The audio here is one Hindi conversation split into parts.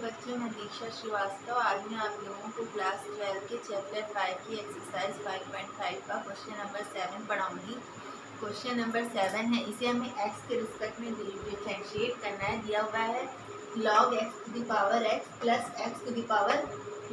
बच्चों, मैं दीक्षा श्रीवास्तव। आज मैं आप लोगों को क्लास 12 के चैप्टर 5 की एक्सरसाइज 5.5 का क्वेश्चन नंबर 7 पढ़ाऊंगी। क्वेश्चन नंबर 7 है, इसे हमें x के रिस्पेक्ट में डिफरेंशिएट करना है। दिया हुआ है log x to the power x plus x to the power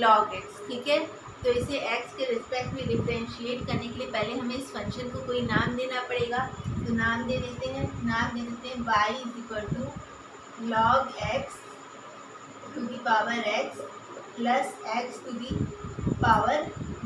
log x। ठीक है, तो इसे x के रिस्पेक्ट में डिफरेंशिएट करने के लिए पहले हमें इस फंक्शन को कोई नाम देना पड़ेगा। तो नाम दे देते हैं y is equal to log x to the power x plus x to the power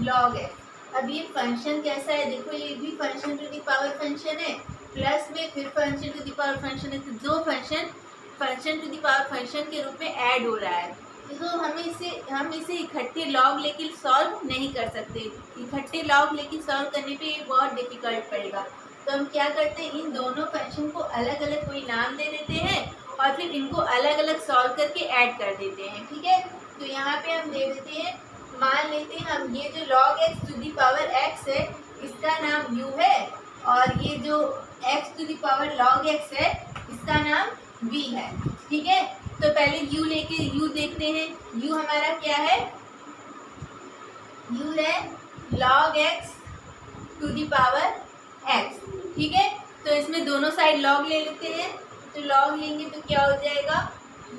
log x। अब ये फंक्शन कैसा है, देखो ये भी function to the power function है, प्लस में फिर function to the power function है। तो दो function to the power function के रूप में ऐड हो रहा है। तो हम इसे इकट्ठे लॉग लेके सॉल्व नहीं कर सकते। इकट्ठे लॉग लेके सॉल्व करने पे ये बहुत डिफिकल्ट पड़ेगा। तो हम क्या करते हैं, इन दोनों फंक्शन को अलग अलग कोई नाम दे देते हैं और फिर इनको अलग अलग सॉल्व करके ऐड कर देते हैं। ठीक है, तो यहाँ पे हम दे देते हैं, मान लेते हैं हम ये जो log x to the power x है इसका नाम u है, और ये जो x to the power log x है इसका नाम v है। ठीक है, तो पहले u लेके u देखते हैं। u हमारा क्या है, u है log x to the power x। ठीक है, तो इसमें दोनों साइड log ले लेते हैं। तो log लेंगे तो क्या हो जाएगा,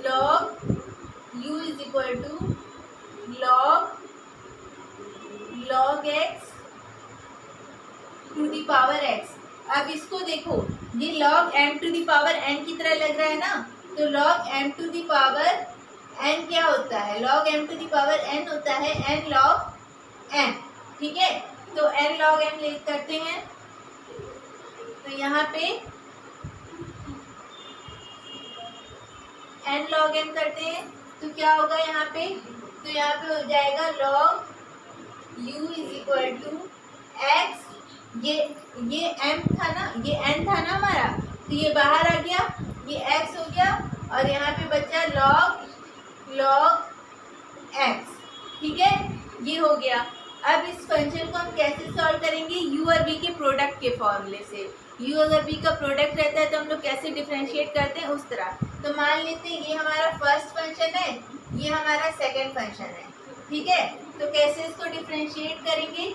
log u is equal to log x to the power x। अब इसको देखो, ये log m to the power n की तरह लग रहा है ना, तो log m to the power n क्या होता है, log m to the power n होता है n log m। ठीक है, तो n log m ले करते हैं। तो यहाँ पे n log m करते हैं तो क्या होगा यहाँ पे, तो यहाँ पे हो जाएगा log u is equal to x। ये m था ना, ये n था ना हमारा, तो ये बाहर आ गया, ये x हो गया, और यहाँ पे बचा log x। ठीक है, ये हो गया। अब इस फंक्शन को हम कैसे सॉल्व करेंगे, u और v के प्रोडक्ट के फॉर्मूले से। u अगर v का प्रोडक्ट रहता है तो हम लोग कैसे डिफरेंशिएट करते हैं उस तरह। तो मान लेते हैं ये हमारा फर्स्ट फंक्शन है, ये हमारा सेकंड फंक्शन है। ठीक है, तो कैसे इसको डिफरेंशिएट करेंगे,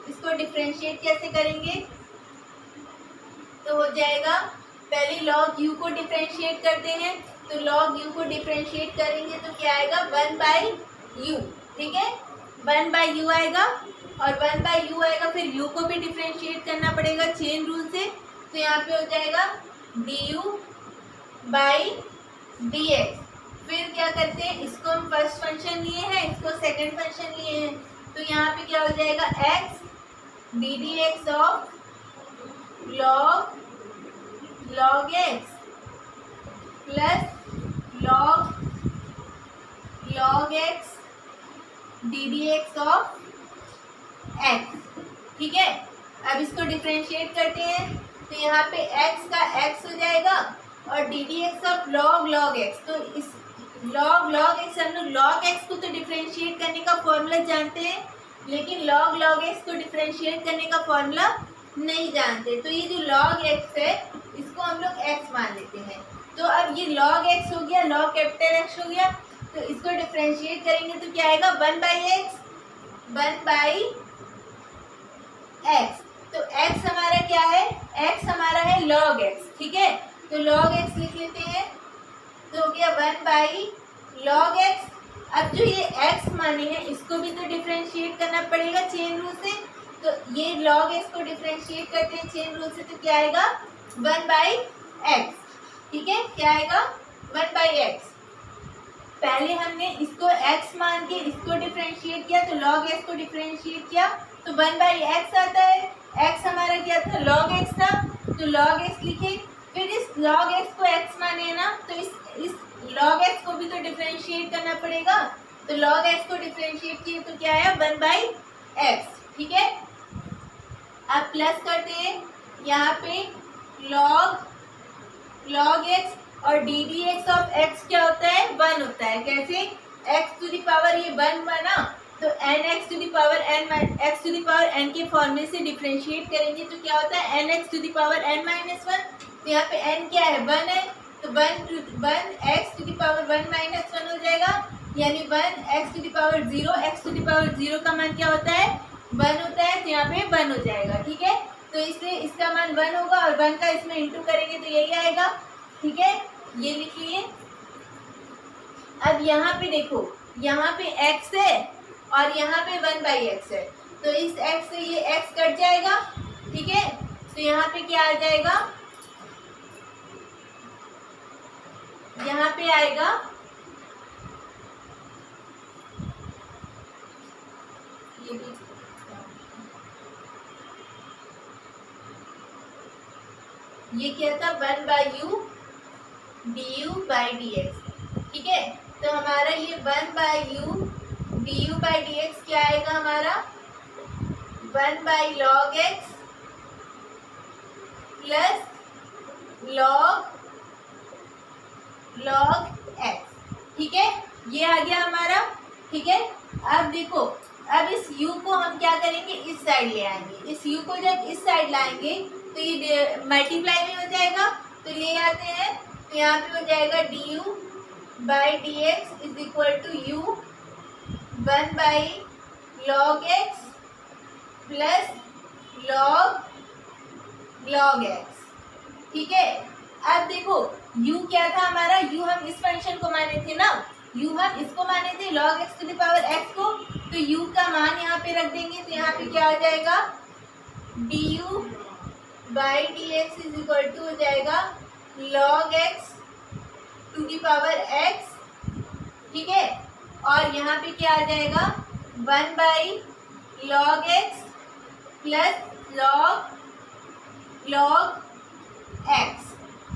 इसको डिफरेंशिएट कैसे करेंगे, तो हो जाएगा पहले log u को डिफरेंशिएट करते हैं। तो log u को डिफरेंशिएट करेंगे तो क्या आएगा, 1/u। ठीक है, 1/u आएगा, और 1/u आएगा, फिर u को भी डिफरेंशिएट करना पड़ेगा चेन रूल से। तो यहाँ पे हो जाएगा du/dx। फिर क्या करते हैं, इसको हम फर्स्ट फंक्शन लिए हैं, इसको सेकंड फंक्शन लिए हैं, तो यहाँ पे क्या हो जाएगा, x ddx of log x plus log x ddx of x। ठीक है, अब इसको डिफरेंशिएट करते हैं, तो यहाँ पे x का x हो जाएगा और ddx ऑफ log x। तो इस log x, हम लोग log x को तो डिफरेंशिएट करने का फॉर्मूला जानते हैं, लेकिन log x को डिफरेंशिएट करने का फॉर्मूला नहीं जानते। तो ये जो log x है इसको हम लोग x मान लेते हैं। तो अब ये log x हो गया, log कैपिटल X हो गया, तो इसको डिफरेंशिएट करेंगे तो क्या आएगा, 1/x। तो x हमारा क्या है, x हमारा है log x। ठीक है, तो log x लिख लेते हैं, तो हो गया 1/log x। अब जो ये x माने हैं इसको भी तो डिफरेंशिएट करना पड़ेगा चेन रूल से। तो ये log x को डिफरेंशिएट करते हैं चेन रूल से, तो क्या आएगा, 1/x। ठीक है, क्या आएगा, 1/x। पहले हमने इसको x मान के इसको डिफरेंशिएट किया, तो log x को डिफरेंशिएट किया तो 1/x आता है। x हमारा क्या था, log x था, तो log x लिखे। फिर इस log x को x माने ना, तो इस log x को भी तो डिफरेंशिएट करना पड़ेगा। तो log x को डिफरेंशिएट किए तो क्या आया, 1/x। ठीक है, अब प्लस करते हैं, यहाँ पे log x और ddx ऑफ x क्या होता है, 1 होता है। कैसे, x टू दी पावर ये 1 बना, तो nx to the power x to the power n के फॉर्मूले से डिफरेंशिएट करेंगे तो क्या होता है, nx to the power n-1। तो यहाँ पे n क्या है, 1 है, तो 1 x टू दी पावर 1 - 1 हो जाएगा। यानी 1 x to the power 0, x to the power 0 का मान क्या होता है 1 होता है, तो यहाँ पे 1 हो जाएगा। ठीक है, तो इसलिए इसका मान 1 होगा और 1 का इसमें इंटू करेंगे तो यही आएगा। ठीक है, ये लिख लिए। अब यहाँ पे देखो, यहाँ पे x है और यहाँ पे 1/x है, तो इस x से ये x कट जाएगा। ठीक है, तो यहाँ पे क्या आ जाएगा, यहाँ पे आएगा ये क्या था 1/u du/dx। ठीक है, तो हमारा ये 1/u du/dx क्या आएगा हमारा 1/log x plus log x। ठीक है, ये आ गया हमारा। ठीक है, अब देखो, अब इस u को हम क्या करेंगे इस साइड ले आएंगे। इस u को जब इस साइड लाएंगे तो ये मल्टीप्लाई में हो जाएगा, तो ले आते हैं, तो यहाँ पे हो जाएगा du/dx is equal to u 1/log x plus log x। ठीक है, अब देखो u क्या था हमारा, u हम इस फंक्शन को माने थे ना, u हम इसको माने थे log x to the power x को, तो u का मान यहाँ पे रख देंगे, तो यहाँ पे क्या आ जाएगा du/dx इज इक्वल टू हो जाएगा log x to the power x। ठीक है, और यहाँ पे क्या आ जाएगा 1/log x plus log x।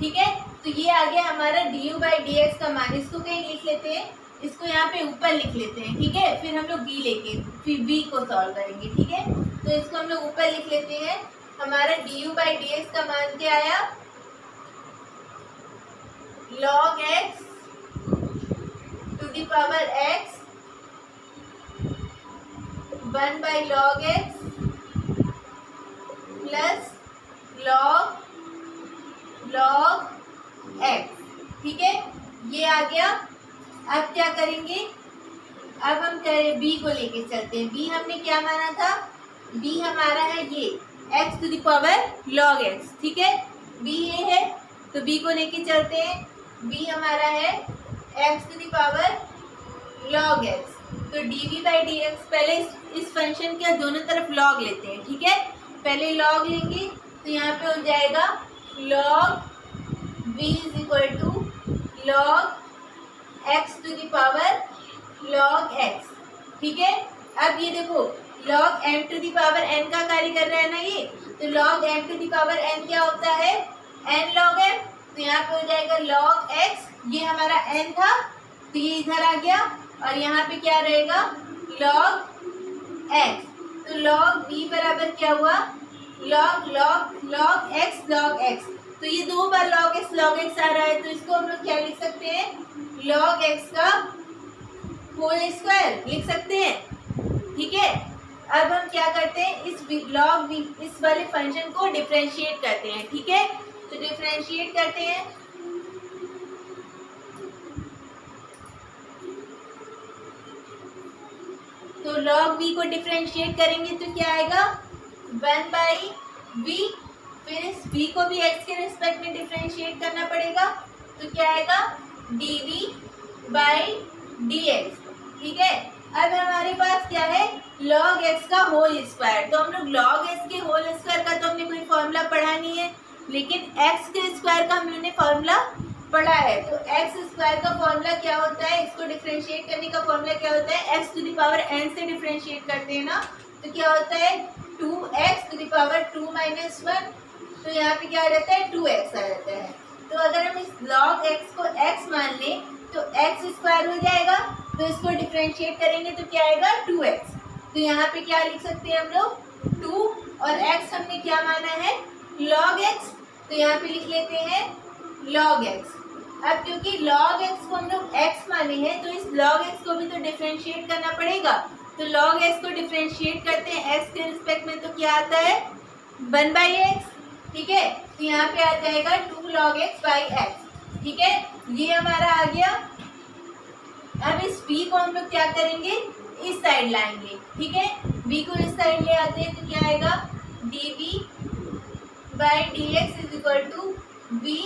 ठीक है, तो ये आ गया हमारा du/dx का मान। इसको कहीं लिख लेते हैं, इसको यहाँ पे ऊपर लिख लेते हैं। ठीक है, फिर हम लोग b लेके फिर b को सॉल्व करेंगे। ठीक है, तो इसको हम लोग ऊपर लिख लेते हैं। हमारा du/dx का मान क्या आया log x to the power x 1/log x plus log x। ठीक है, ये आ गया। अब क्या करेंगे, अब हम b को लेके चलते हैं। b हमने क्या माना था, b हमारा है ये x to the power log x। ठीक है, b ये है, तो b को लेके चलते हैं। b हमारा है x to the power log x, तो dv/dx पहले इस फंक्शन के दोनों तरफ log लेते हैं। ठीक है, पहले log लेंगे, तो यहाँ पे हो जाएगा log v is equal to log x to the power log x। ठीक है, अब ये देखो log m to the power n का कार्य कर रहा है ना ये, तो log m to the power n क्या होता है n log m, तो यहाँ पे हो जाएगा log x, ये हमारा n था तो ये इधर आ गया, और यहाँ पे क्या रहेगा log x, तो log v बराबर क्या हुआ log x, तो ये 2 बार log x आ रहा है, तो इसको हम लोग क्या लिख सकते हैं log x का होल स्क्वायर लिख सकते हैं। ठीक है, अब हम क्या करते हैं इस log v इस वाले फंक्शन को डिफरेंशिएट करते हैं। ठीक है, तो डिफरेंशिएट करते हैं, तो log v को डिफरेंशिएट करेंगे तो क्या आएगा 1/v, फिर इस v को भी x के रिस्पेक्ट में डिफरेंशिएट करना पड़ेगा, तो क्या आएगा dv/dx। ठीक है, अब हमारे पास क्या है log x का होल स्क्वायर, तो हम लोग log x के होल स्क्वायर का तो हमने कोई फॉर्मूला पढ़ा नहीं है, लेकिन x के स्क्वायर का हमने फॉर्मूला पढ़ा है। तो x स्क्वायर का फॉर्मूला क्या होता है, इसको डिफरेंशिएट करने का फॉर्मूला क्या होता है, x to the power n से डिफरेंशिएट करते हैं ना, तो क्या होता है 2x टू द पावर 2 - 1, तो यहाँ पे क्या आ जाता है 2x आ जाता है। तो अगर हम इस log x को x मान लें तो x स्क्वायर हो जाएगा, तो इसको डिफरेंशिएट करेंगे तो क्या आएगा 2x, तो यहाँ पे क्या लिख सकते हैं हम लोग 2, और x हमने क्या माना है log x, तो यहाँ पे लिख लेते हैं log x। अब क्योंकि log x को हम लोग x माने हैं, तो इस log x को भी तो डिफरेंशिएट करना पड़ेगा, तो log x को डिफरेंशिएट करते हैं x के रिस्पेक्ट में, तो क्या आता है 1/x। ठीक है, तो यहाँ पे आ जाएगा 2 log x/x। ठीक है, ये हमारा आ गया अब इस v को हम लोग क्या करेंगे, इस साइड लाएंगे, ठीक है। v को इस साइड ले आते हैं तो क्या आएगा, dv by d x is equal to v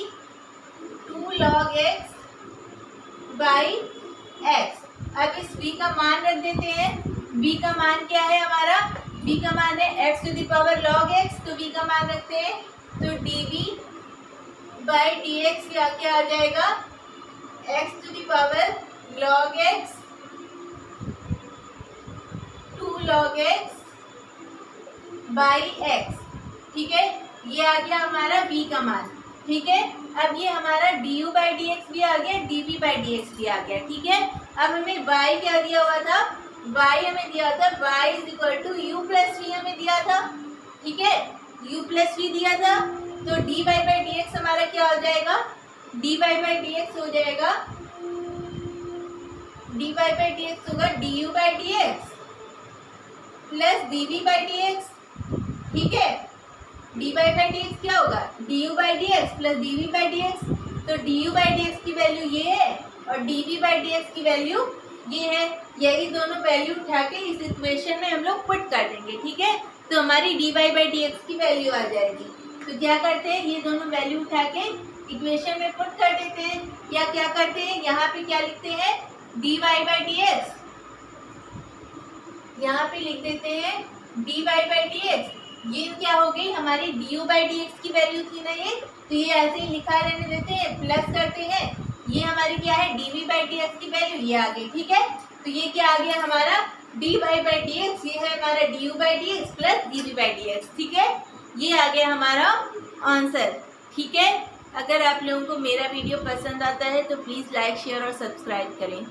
2 log x by x. अब इस v का मान रख देते हैं, v का मान क्या है हमारा, v का मान है x to the power log x, तो v का मान रखते हैं तो dv बाई डी एक्स क्या आ जाएगा, x to the power log x 2 log x by x, ठीक है। ये आ गया हमारा v का मान, ठीक है। अब ये हमारा du बाई डी एक्स भी आ गया, dv बाई डी एक्स भी आ गया, ठीक है। अब हमें y क्या दिया हुआ था, y हमें दिया था y is equal to u plus v हमें दिया था, ठीक है, u प्लस वी दिया था। तो dy बाई डी एक्स हमारा क्या हो जाएगा, dy बाई डी एक्स हो जाएगा, dy बाई डी एक्स होगा du by d x plus dv by d x, ठीक है। dy बाई डी एक्स क्या होगा, du by d x plus dv by d x. तो du बाई डी एक्स की वैल्यू ये है और dv बाई डी एक्स की वैल्यू ये है। यही दोनों वैल्यू उठा के इस इक्वेशन में हम लोग पुट कर देंगे, ठीक है। तो हमारी dy बाई डी एक्स की वैल्यू आ जाएगी। तो क्या करते हैं, ये दोनों वैल्यू उठा के इक्वेशन में पुट कर देते हैं, या क्या करते हैं, यहाँ पे क्या लिखते हैं, dy बाई डी एक्स, यहाँ पे लिख देते हैं dy बाई डी एक्स। ये क्या हो गई हमारी du बाई डी एक्स की वैल्यू थी ना ये, तो ये ऐसे ही लिखा रहने देते हैं, प्लस करते हैं, ये हमारी क्या है dv बाई डी एक्स की वैल्यू, ये आ गई, ठीक है। तो ये क्या आ गया हमारा dy बाई डी एक्स, ये है हमारा du by d x plus dv by d x, ठीक है। ये आ गया हमारा आंसर, ठीक है। अगर आप लोगों को मेरा वीडियो पसंद आता है तो प्लीज़ लाइक शेयर और सब्सक्राइब करें।